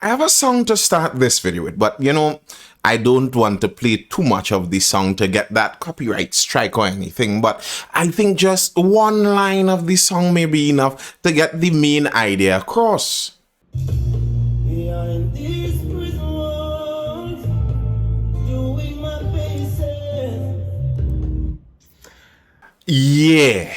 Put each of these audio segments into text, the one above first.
I have a song to start this video with, but you know, I don't want to play too much of the song to get that copyright strike or anything, but I think just one line of the song may be enough to get the main idea across. We are in these prison walls, doing my basics. Yeah,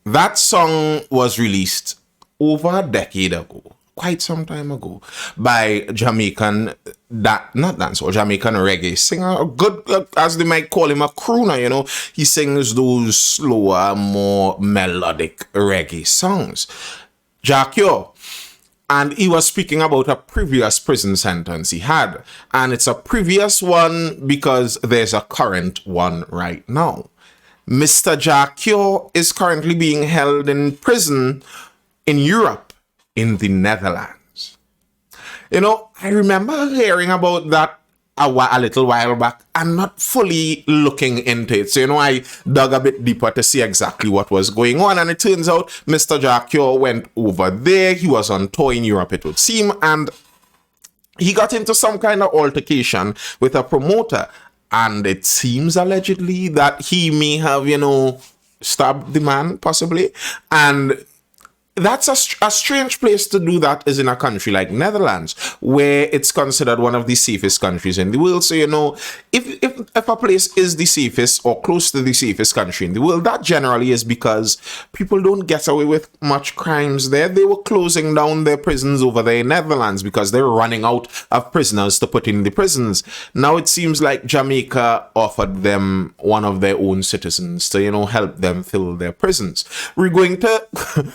that song was released over a decade ago, quite some time ago, by Jamaican Jamaican reggae singer, a good, as they might call him, a crooner. You know, he sings those slower, more melodic reggae songs. JAH. And he was speaking about a previous prison sentence he had. And it's a previous one because there's a current one right now. Mr. JAH is currently being held in prison in Europe, in the Netherlands. You know, I remember hearing about that a little while back and not fully looking into it. So, you know, I dug a bit deeper to see exactly what was going on. And it turns out Mr. JAH went over there. He was on tour in Europe, it would seem. And he got into some kind of altercation with a promoter. And it seems allegedly that he may have, you know, stabbed the man, possibly. And that's a strange place to do that is in a country like Netherlands, where it's considered one of the safest countries in the world. So, you know, if a place is the safest or close to the safest country in the world, that generally is because people don't get away with much crimes there. They were closing down their prisons over there in Netherlands because they're running out of prisoners to put in the prisons. Now it seems like Jamaica offered them one of their own citizens to, you know, help them fill their prisons. We're going to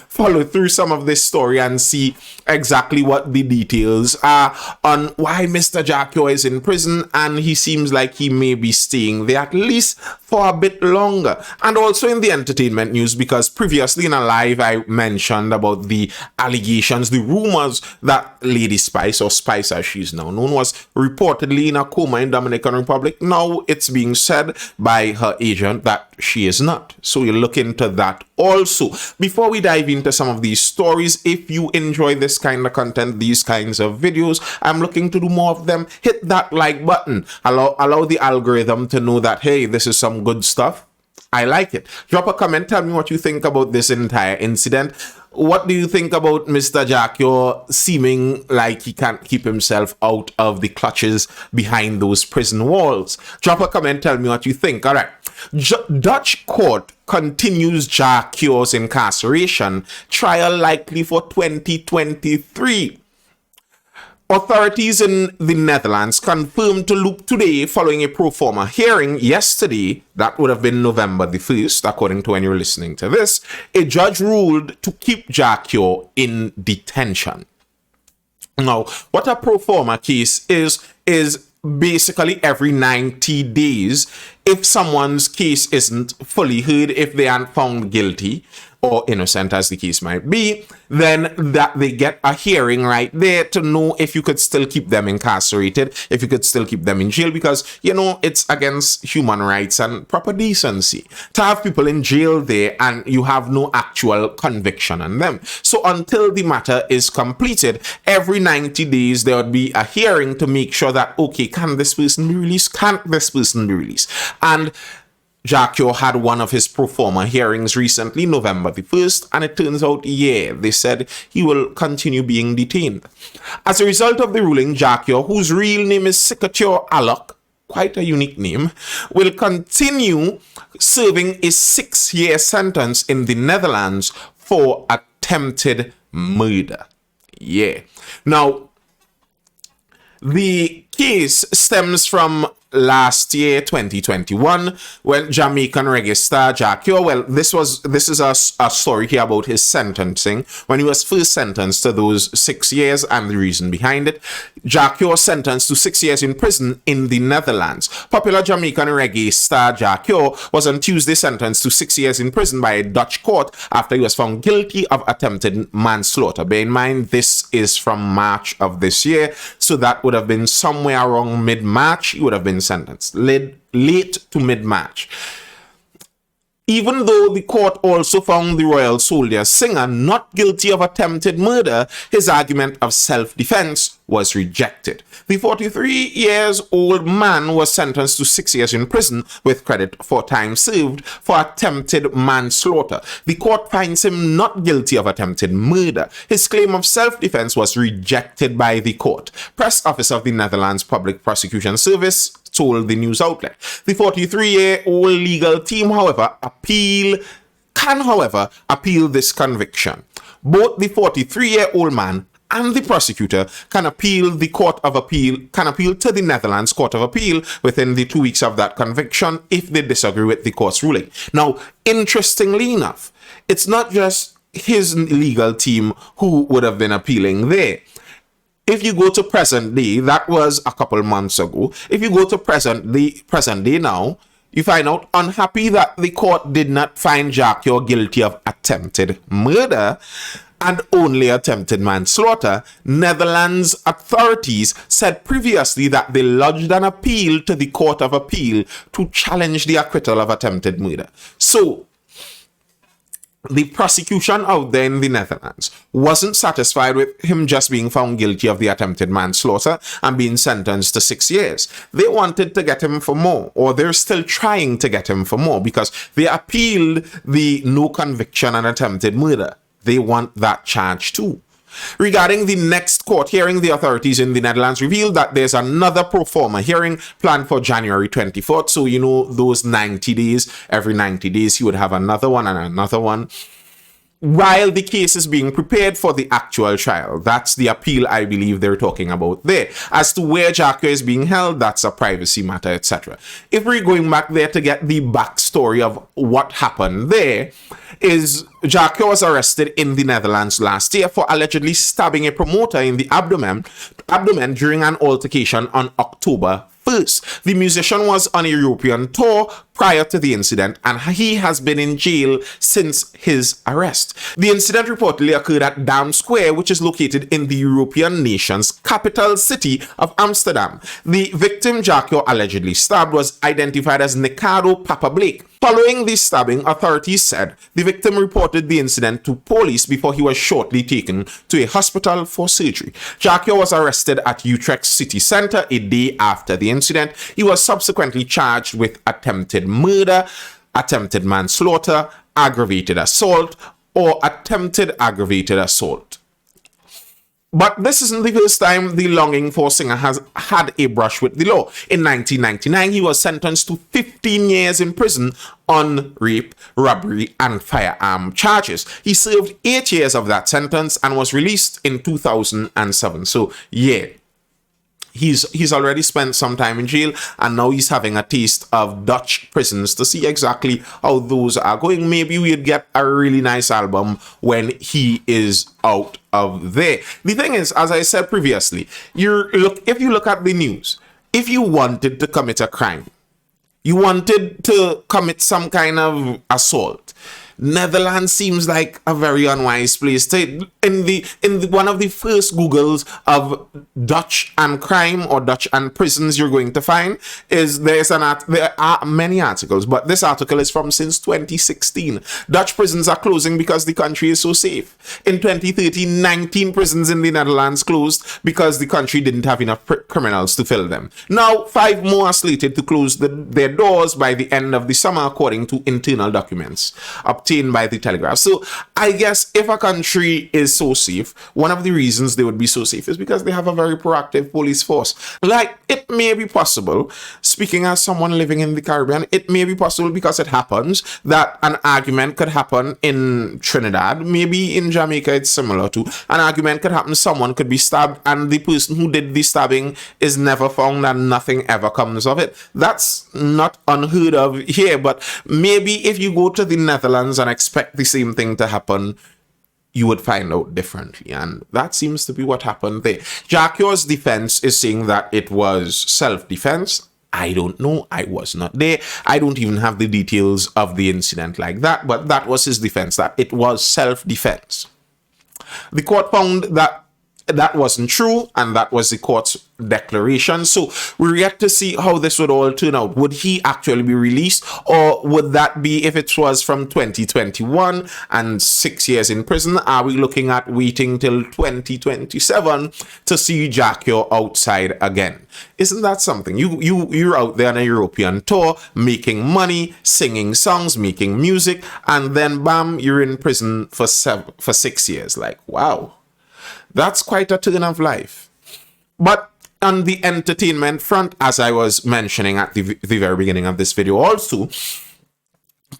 follow through some of this story and see exactly what the details are on why Mr. JAH is in prison, and he seems like he may be staying there at least for a bit longer. And also in the entertainment news, because previously in a live I mentioned about the allegations, the rumors that Lady Spice, or Spice as she's now known, was reportedly in a coma in Dominican Republic. Now it's being said by her agent that she is not. So we'll look into that also. Before we dive into some of these stories, if you enjoy this kind of content, these kinds of videos, I'm looking to do more of them. Hit that like button. Allow the algorithm to know that, hey, this is some good stuff. I like it. Drop a comment. Tell me what you think about this entire incident. What do you think about Mr. JAH seeming like he can't keep himself out of the clutches behind those prison walls? Drop a comment. Tell me what you think. All right. Dutch court continues JAH's incarceration. Trial likely for 2023. Authorities in the Netherlands confirmed to Loop today following a pro forma hearing yesterday, that would have been November the 1st, according to when you're listening to this, a judge ruled to keep JAH in detention. Now, what a pro forma case is basically every 90 days, if someone's case isn't fully heard, if they aren't found guilty or innocent as the case might be, then that they get a hearing right there to know if you could still keep them incarcerated, if you could still keep them in jail, because, you know, it's against human rights and proper decency to have people in jail there and you have no actual conviction on them. So until the matter is completed, every 90 days there would be a hearing to make sure that, okay, can this person be released? Can't this person be released? And JAH had one of his pro forma hearings recently, November the 1st, and it turns out, yeah, they said he will continue being detained. As a result of the ruling, JAH, whose real name is Sikatur Alok, quite a unique name, will continue serving a 6-year sentence in the Netherlands for attempted murder. Yeah. Now, the case stems from last year, 2021, when Jamaican reggae star JAH, well, this is a story here about his sentencing, when he was first sentenced to those 6 years and the reason behind it. JAH was sentenced to 6 years in prison in the Netherlands. Popular Jamaican reggae star JAH was on Tuesday sentenced to 6 years in prison by a Dutch court after he was found guilty of attempted manslaughter. Bear in mind, this is from March of this year, so that would have been somewhere around mid-March. He would have been sentenced late to mid-March. Even though the court also found the Royal Soldier singer not guilty of attempted murder, his argument of self-defense was rejected. The 43-year-old man was sentenced to 6 years in prison with credit for time served for attempted manslaughter. The court finds him not guilty of attempted murder. His claim of self-defense was rejected by the court. Press officer of the Netherlands Public Prosecution Service told the news outlet. The 43-year-old legal team, can appeal this conviction. Both the 43-year-old man and the prosecutor can appeal to the Netherlands Court of Appeal within the 2 weeks of that conviction if they disagree with the court's ruling. Now, interestingly enough, it's not just his legal team who would have been appealing there. If you go to present day, that was a couple months ago. If you go to present day now, you find out unhappy that the court did not find JAH guilty of attempted murder and only attempted manslaughter. Netherlands authorities said previously that they lodged an appeal to the Court of Appeal to challenge the acquittal of attempted murder. So, the prosecution out there in the Netherlands wasn't satisfied with him just being found guilty of the attempted manslaughter and being sentenced to 6 years. They wanted to get him for more, or they're still trying to get him for more, because they appealed the no conviction and attempted murder. They want that charge too. Regarding the next court hearing, the authorities in the Netherlands revealed that there's another pro forma hearing planned for January 24th. So, you know, those 90 days, every 90 days, you would have another one and another one, while the case is being prepared for the actual trial. That's the appeal I believe they're talking about there. As to where JAH is being held, that's a privacy matter, etc. If we're going back there to get the backstory of what happened there, is JAH was arrested in the Netherlands last year for allegedly stabbing a promoter in the abdomen during an altercation on October 1st. The musician was on a European tour prior to the incident, and he has been in jail since his arrest. The incident reportedly occurred at Dam Square, which is located in the European nation's capital city of Amsterdam. The victim JAH allegedly stabbed was identified as Nicardo Papa Blake. Following the stabbing, authorities said the victim reported the incident to police before he was shortly taken to a hospital for surgery. JAH was arrested at Utrecht city centre a day after the incident. He was subsequently charged with attempted murder, attempted manslaughter, aggravated assault, or attempted aggravated assault. But this isn't the first time the longing-for singer has had a brush with the law. In 1999, he was sentenced to 15 years in prison on rape, robbery, and firearm charges. He served 8 years of that sentence and was released in 2007. So, yeah. He's already spent some time in jail, and now he's having a taste of Dutch prisons to see exactly how those are going. Maybe we'd get a really nice album when he is out of there. The thing is, as I said previously, if you look at the news, if you wanted to commit a crime, you wanted to commit some kind of assault, Netherlands seems like a very unwise place to one of the first Googles of Dutch and crime or Dutch and prisons you're going to find is there are many articles, but this article is from since 2016. Dutch prisons are closing because the country is so safe. In 2013, 19 prisons in the Netherlands closed because the country didn't have enough criminals to fill them. Now 5 more are slated to close their doors by the end of the summer, according to internal documents obtained by the Telegraph. So I guess if a country is so safe, one of the reasons they would be so safe is because they have a very proactive police force. Like, it may be possible, speaking as someone living in the Caribbean, it may be possible because it happens that an argument could happen in Trinidad. Maybe in Jamaica it's similar to. An argument could happen, someone could be stabbed, and the person who did the stabbing is never found and nothing ever comes of it. That's not unheard of here, but maybe if you go to the Netherlands and expect the same thing to happen, you would find out differently, and that seems to be what happened there. JAH's defense is saying that it was self-defense. I don't know. I was not there. I don't even have the details of the incident like that, but that was his defense, that it was self-defense. The court found that that wasn't true, and that was the court's declaration. So we're yet to see how this would all turn out. Would he actually be released, or would that be, if it was from 2021 and 6 years in prison, are we looking at waiting till 2027 to see JAH outside again? Isn't that something? You're out there on a European tour, making money, singing songs, making music, and then bam, you're in prison for 6 years. Like, wow, that's quite a turn of life. But on the entertainment front, as I was mentioning at the very beginning of this video also,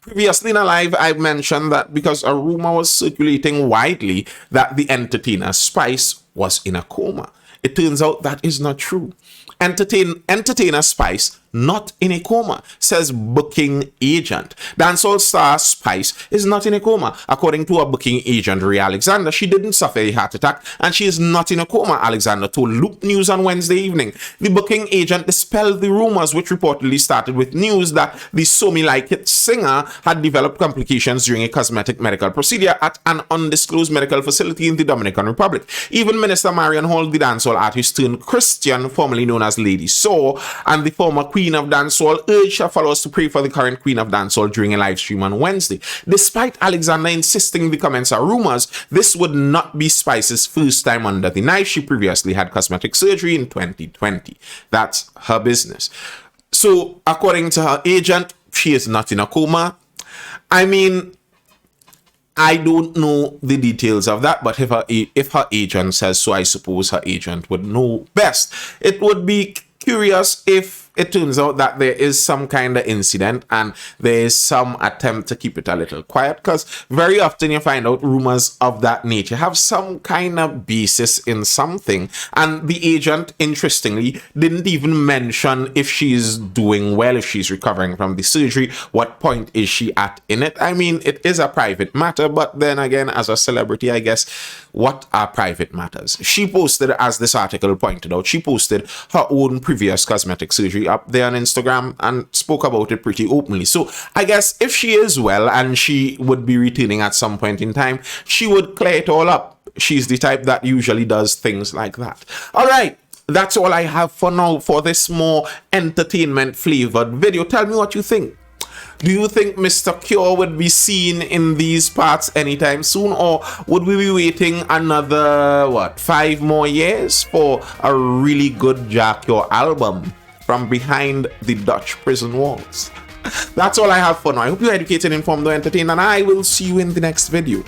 previously in a live, I mentioned that because a rumor was circulating widely that the entertainer Spice was in a coma. It turns out that is not true. Entertainer Spice not in a coma, says booking agent. Dancehall star Spice is not in a coma. According to her booking agent, Ray Alexander, she didn't suffer a heart attack and she is not in a coma, Alexander told Loop News on Wednesday evening. The booking agent dispelled the rumors, which reportedly started with news that the So Me Like It singer had developed complications during a cosmetic medical procedure at an undisclosed medical facility in the Dominican Republic. Even Minister Marion Hall, the dancehall artist turned Christian, formerly known as Lady Saw, and the former Queen of Dancehall, urged her followers to pray for the current Queen of Dancehall during a live stream on Wednesday. Despite Alexander insisting the comments are rumors, this would not be Spice's first time under the knife. She previously had cosmetic surgery in 2020. That's her business. So, according to her agent, she is not in a coma. I mean, I don't know the details of that, but if her agent says so, I suppose her agent would know best. It would be curious if it turns out that there is some kind of incident and there is some attempt to keep it a little quiet, because very often you find out rumors of that nature have some kind of basis in something, and the agent, interestingly, didn't even mention if she's doing well, if she's recovering from the surgery, what point is she at in it. I mean, it is a private matter, but then again, as a celebrity, I guess, what are private matters? She posted, as this article pointed out, she posted her own previous cosmetic surgery up there on Instagram and spoke about it pretty openly. So I guess if she is well and she would be returning at some point in time, she would clear it all up. She's the type that usually does things like that. All right, that's all I have for now for this more entertainment flavored video. Tell me what you think. Do you think Mr. Cure would be seen in these parts anytime soon, or would we be waiting another 5 more years for a really good JAH Cure album from behind the Dutch prison walls? That's all I have for now. I hope you're educated, informed, or entertained, and I will see you in the next video.